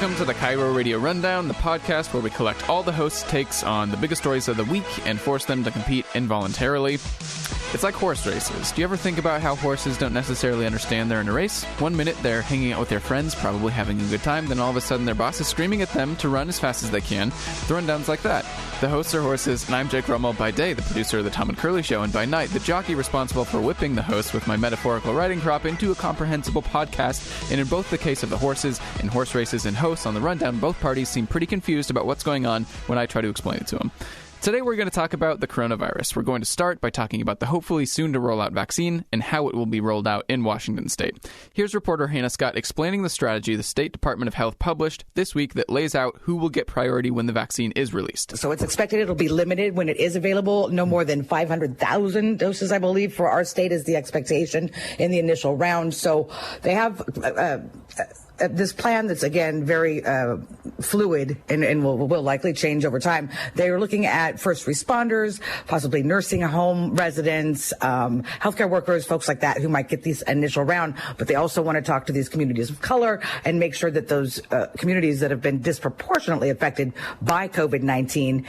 Welcome to the KIRO Radio Rundown, the podcast where we collect all the hosts' takes on the biggest stories of the week and force them to compete involuntarily. It's like horse races. Do you ever think about how horses don't necessarily understand they're in a race? 1 minute they're hanging out with their friends, probably having a good time, then all of a sudden their boss is screaming at them to run as fast as they can. The rundown's like that. The hosts are horses, and I'm Jake Rummel, by day the producer of the Tom and Curly Show, and by night the jockey responsible for whipping the host with my metaphorical riding crop into a comprehensible podcast. And in both the case of the horses and horse races and hosts on the rundown, both parties seem pretty confused about what's going on when I try to explain it to them. Today we're going to talk about the coronavirus. We're going to start by talking about the hopefully soon-to-roll-out vaccine and how it will be rolled out in Washington state. Here's reporter Hanna Scott explaining the strategy the State Department of Health published this week that lays out who will get priority when the vaccine is released. So it's expected it'll be limited when it is available. No more than 500,000 doses, I believe, for our state is the expectation in the initial round. So they have this plan that's, again, very fluid and will likely change over time. They are looking at first responders, possibly nursing home residents, healthcare workers, folks like that who might get this initial round. But they also want to talk to these communities of color and make sure that those communities that have been disproportionately affected by COVID-19,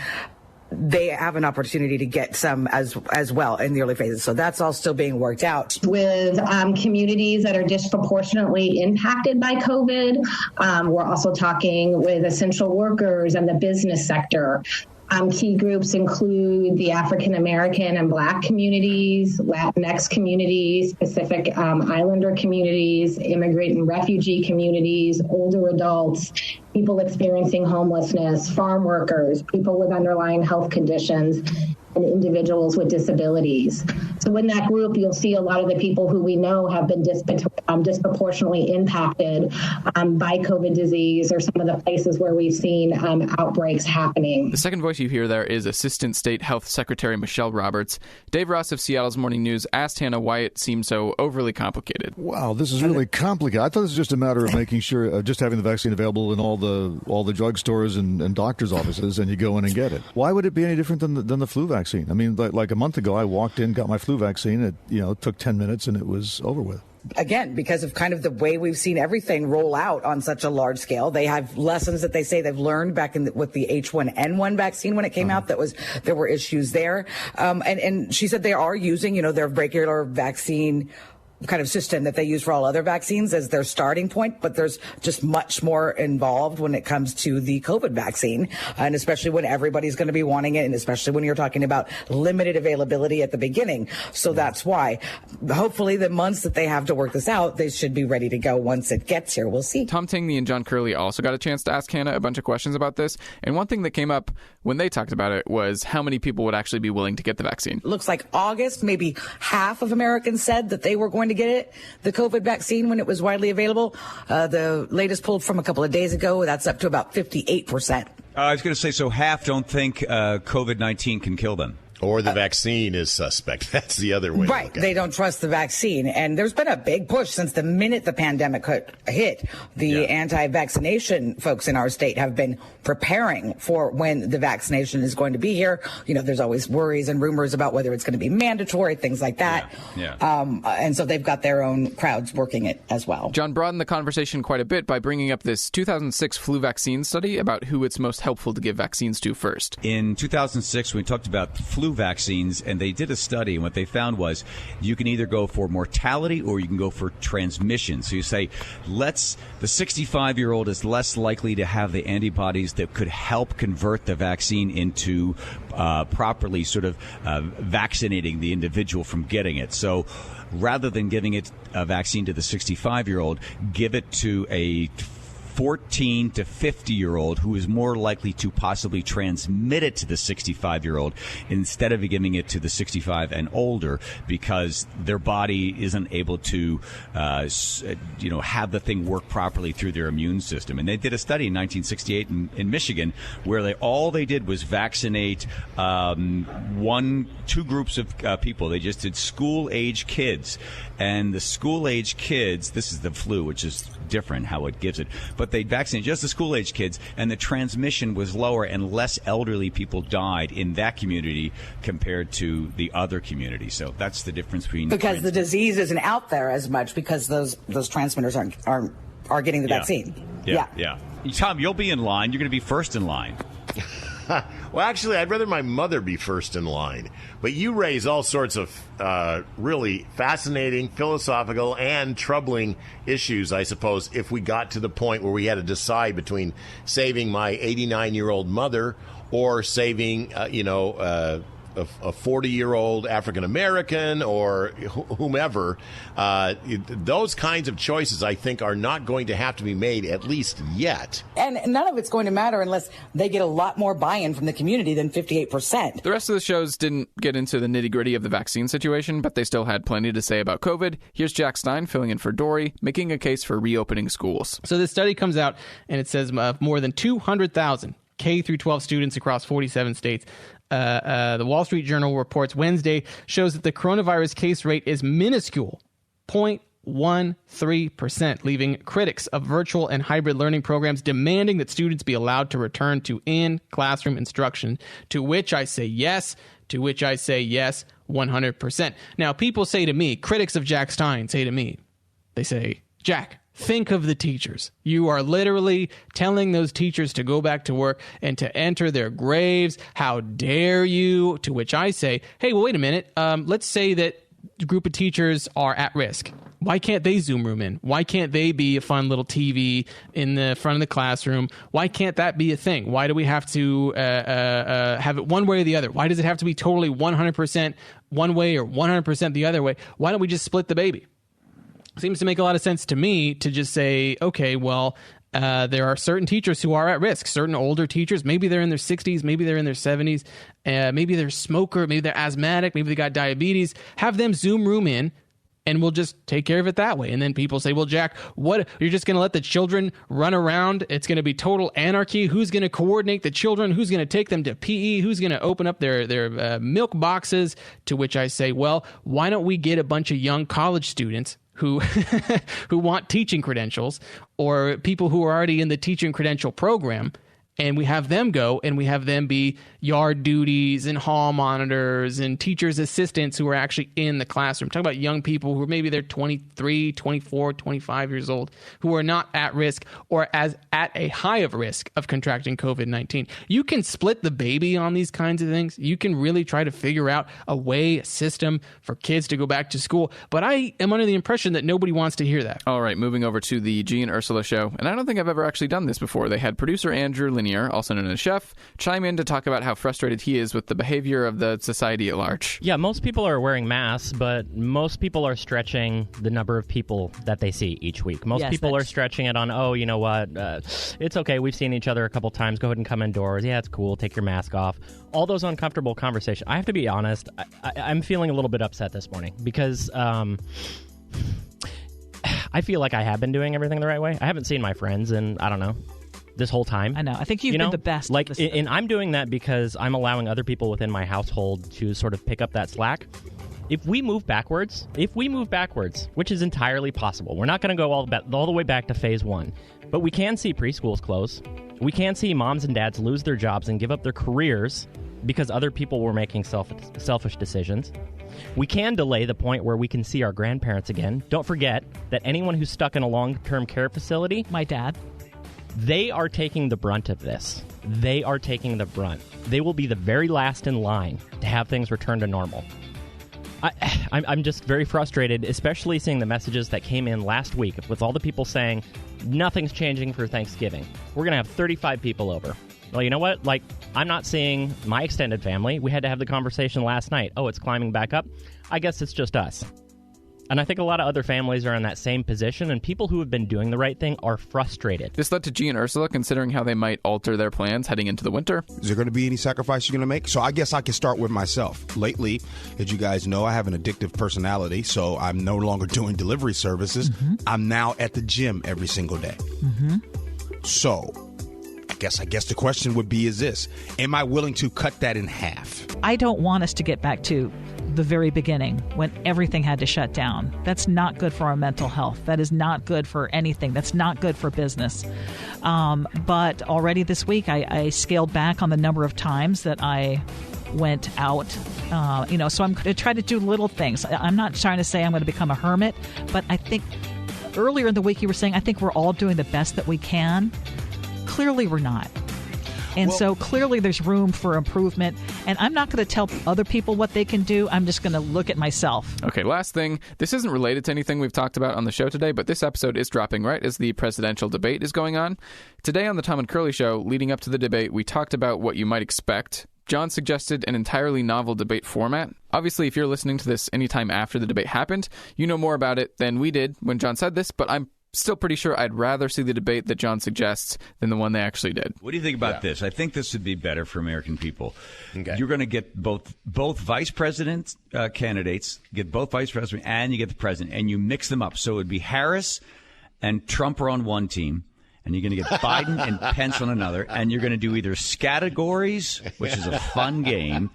they have an opportunity to get some as well in the early phases. So that's all still being worked out. With communities that are disproportionately impacted by COVID, we're also talking with essential workers and the business sector. Key groups include the African American and Black communities, Latinx communities, Pacific Islander communities, immigrant and refugee communities, older adults, people experiencing homelessness, farm workers, people with underlying health conditions, and individuals with disabilities. So in that group, you'll see a lot of the people who we know have been disproportionately impacted by COVID disease or some of the places where we've seen outbreaks happening. The second voice you hear there is Assistant State Health Secretary Michelle Roberts. Dave Ross of Seattle's Morning News asked Hanna why it seemed so overly complicated. Wow, this is really complicated. I thought this was just a matter of making sure, just having the vaccine available in all the drugstores and doctors' offices, and you go in and get it. Why would it be any different than the flu vaccine? I mean, like a month ago, I walked in, got my flu vaccine. It took 10 minutes and it was over with. Again, because of kind of the way we've seen everything roll out on such a large scale, they have lessons that they say they've learned back with the H1N1 vaccine when it came out. There were issues there, and she said they are using their regular vaccine kind of system that they use for all other vaccines as their starting point, but there's just much more involved when it comes to the COVID vaccine, and especially when everybody's going to be wanting it, and especially when you're talking about limited availability at the beginning. So that's why, hopefully, the months that they have to work this out, they should be ready to go once it gets here. We'll see. Tom Tangney and John Curley also got a chance to ask Hanna a bunch of questions about this, and one thing that came up when they talked about it was how many people would actually be willing to get the vaccine. Looks like August, maybe half of Americans said that they were going to get it, the COVID vaccine, when it was widely available. The latest pulled from a couple of days ago, that's up to about 58%. I was going to say, so half don't think COVID-19 can kill them. Or the vaccine is suspect. That's the other way. Right. They don't trust the vaccine. And there's been a big push since the minute the pandemic hit. The anti-vaccination folks in our state have been preparing for when the vaccination is going to be here. There's always worries and rumors about whether it's going to be mandatory, things like that. And so they've got their own crowds working it as well. John broadened the conversation quite a bit by bringing up this 2006 flu vaccine study about who it's most helpful to give vaccines to first. In 2006, we talked about flu vaccines, and they did a study, and what they found was you can either go for mortality or you can go for transmission. So you say, the 65-year-old is less likely to have the antibodies that could help convert the vaccine into properly sort of vaccinating the individual from getting it. So rather than giving a vaccine to the 65-year-old, give it to a 14 to 50-year-old who is more likely to possibly transmit it to the 65-year-old instead of giving it to the 65 and older, because their body isn't able to, have the thing work properly through their immune system. And they did a study in 1968 in Michigan where all they did was vaccinate two groups of people. They just did school-age kids. And the school-age kids, this is the flu, which is different how it gives it, but they vaccinated just the school-age kids, and the transmission was lower and less elderly people died in that community compared to the other community. So that's the difference between... Because the disease isn't out there as much because those transmitters are getting the vaccine. Yeah. Tom, you'll be in line. You're going to be first in line. Well, actually, I'd rather my mother be first in line. But you raise all sorts of really fascinating, philosophical, and troubling issues, I suppose, if we got to the point where we had to decide between saving my 89-year-old mother or saving, a 40-year-old African-American or whomever. Those kinds of choices, I think, are not going to have to be made, at least yet. And none of it's going to matter unless they get a lot more buy-in from the community than 58%. The rest of the shows didn't get into the nitty-gritty of the vaccine situation, but they still had plenty to say about COVID. Here's Jackstein filling in for Dory, making a case for reopening schools. So this study comes out, and it says more than 200,000 K through 12 students across 47 states. The Wall Street Journal reports Wednesday shows that the coronavirus case rate is minuscule, 0.13%, leaving critics of virtual and hybrid learning programs demanding that students be allowed to return to in-classroom instruction, to which I say yes, 100%. Now, people say to me, critics of Jackstein say to me, they say, Jack, think of the teachers. You are literally telling those teachers to go back to work and to enter their graves. How dare you? To which I say, hey, well, wait a minute. Let's say that a group of teachers are at risk. Why can't they Zoom room in? Why can't they be a fun little TV in the front of the classroom? Why can't that be a thing? Why do we have to have it one way or the other? Why does it have to be totally 100% one way or 100% the other way? Why don't we just split the baby? Seems to make a lot of sense to me to just say, okay, well, there are certain teachers who are at risk, certain older teachers. Maybe they're in their 60s, maybe they're in their 70s, maybe they're a smoker, maybe they're asthmatic, maybe they got diabetes. Have them Zoom room in, and we'll just take care of it that way. And then people say, well, Jack, what? You're just going to let the children run around? It's going to be total anarchy. Who's going to coordinate the children? Who's going to take them to PE? Who's going to open up their milk boxes? To which I say, well, why don't we get a bunch of young college students who want teaching credentials, or people who are already in the teaching credential program, and we have them go and we have them be yard duties and hall monitors and teachers' assistants who are actually in the classroom. Talk about young people who are maybe they're 23, 24, 25 years old, who are not at risk or as at a high of risk of contracting COVID-19. You can split the baby on these kinds of things. You can really try to figure out a way, a system for kids to go back to school. But I am under the impression that nobody wants to hear that. All right, moving over to the G and Ursula show. And I don't think I've ever actually done this before. They had producer Andrew Lanier, also known as Chef, chime in to talk about how frustrated he is with the behavior of the society at large. Yeah, most people are wearing masks, but most people are stretching the number of people that they see each week. Most people are stretching it on, oh, you know what, it's okay, we've seen each other a couple times, go ahead and come indoors, yeah, it's cool, take your mask off. All those uncomfortable conversations. I have to be honest, I'm feeling a little bit upset this morning because I feel like I have been doing everything the right way. I haven't seen my friends in, I don't know, this whole time. I know. I think you've been the best. And I'm doing that because I'm allowing other people within my household to sort of pick up that slack. If we move backwards, which is entirely possible, we're not going to go all the way back to phase one, but we can see preschools close. We can see moms and dads lose their jobs and give up their careers because other people were making selfish decisions. We can delay the point where we can see our grandparents again. Don't forget that anyone who's stuck in a long-term care facility, my dad, they are taking the brunt of this. They are taking the brunt. They will be the very last in line to have things return to normal. I'm just very frustrated, especially seeing the messages that came in last week with all the people saying, nothing's changing for Thanksgiving. We're going to have 35 people over. Well, you know what? I'm not seeing my extended family. We had to have the conversation last night. Oh, it's climbing back up? I guess it's just us. And I think a lot of other families are in that same position, and people who have been doing the right thing are frustrated. This led to G and Ursula considering how they might alter their plans heading into the winter. Is there going to be any sacrifice you're going to make? So I guess I can start with myself. Lately, as you guys know, I have an addictive personality, so I'm no longer doing delivery services. Mm-hmm. I'm now at the gym every single day. Mm-hmm. So I guess the question would be is this: am I willing to cut that in half? I don't want us to get back to the very beginning when everything had to shut down. That's not good for our mental health. That is not good for anything. That's not good for business. But already this week, I scaled back on the number of times that I went out. So I'm going to try to do little things. I'm not trying to say I'm going to become a hermit, but I think earlier in the week you were saying I think we're all doing the best that we can. clearly we're not. And so clearly there's room for improvement. And I'm not going to tell other people what they can do. I'm just going to look at myself. Okay, last thing. This isn't related to anything we've talked about on the show today, but this episode is dropping right as the presidential debate is going on. Today on the Tom and Curly Show, leading up to the debate, we talked about what you might expect. John suggested an entirely novel debate format. Obviously, if you're listening to this anytime after the debate happened, you know more about it than we did when John said this, but I'm still pretty sure I'd rather see the debate that John suggests than the one they actually did. What do you think about this? I think this would be better for American people. Okay. You're going to get both vice president candidates, get both vice president, and you get the president, and you mix them up. So it would be Harris and Trump are on one team, and you're going to get Biden and Pence on another, and you're going to do either categories, which is a fun game,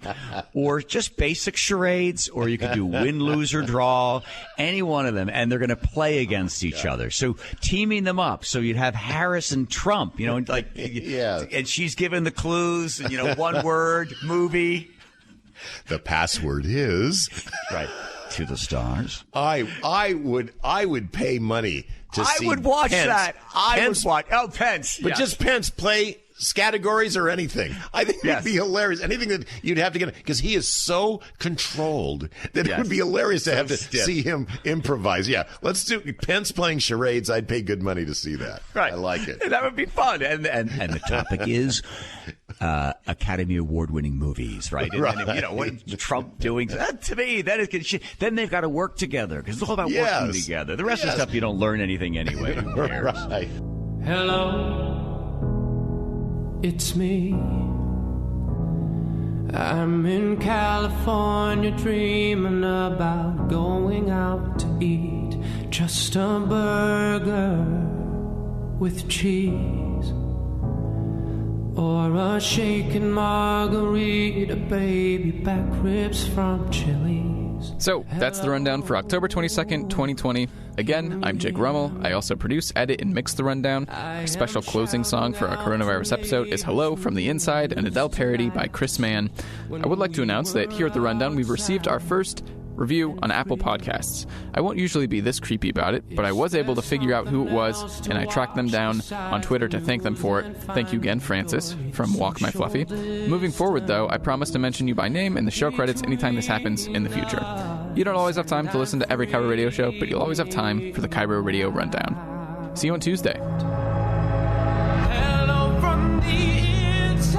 or just basic charades, or you could do win, lose, or draw, any one of them, and they're going to play against each other. So teaming them up, so you'd have Harris and Trump, and she's given the clues, and, one word, movie. The password is right to the stars. I would pay money to see. I would watch Pence. that. Pence. Would watch. Oh, Pence. But just Pence play categories or anything. I think it'd be hilarious. Anything that you'd have to get, because he is so controlled that it would be hilarious to have to see him improvise. Yeah, let's do Pence playing charades. I'd pay good money to see that. Right. I like it. That would be fun. And the topic is Academy Award-winning movies, right? And then, what Trump doing? To me, that is. Then they've got to work together because it's all about working together. The rest of the stuff you don't learn anything anyway. Who cares? Right. Hello, it's me. I'm in California dreaming about going out to eat just a burger with cheese. Or a shaken margarita, baby back ribs from Chili's. So, that's the rundown for October 22nd, 2020. Again, I'm Jake Rummel. I also produce, edit, and mix the rundown. A special closing song for our coronavirus episode is Hello from the Inside, an Adele parody by Chris Mann. I would like to announce that here at the Rundown, we've received our first review on Apple Podcasts. I won't usually be this creepy about it, but I was able to figure out who it was, and I tracked them down on Twitter to thank them for it. Thank you again, Francis, from Walk My Fluffy. Moving forward, though, I promise to mention you by name in the show credits anytime this happens in the future. You don't always have time to listen to every KIRO Radio show, but you'll always have time for the KIRO Radio Rundown. See you on Tuesday. Hello from the inside.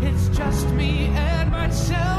It's just me and myself.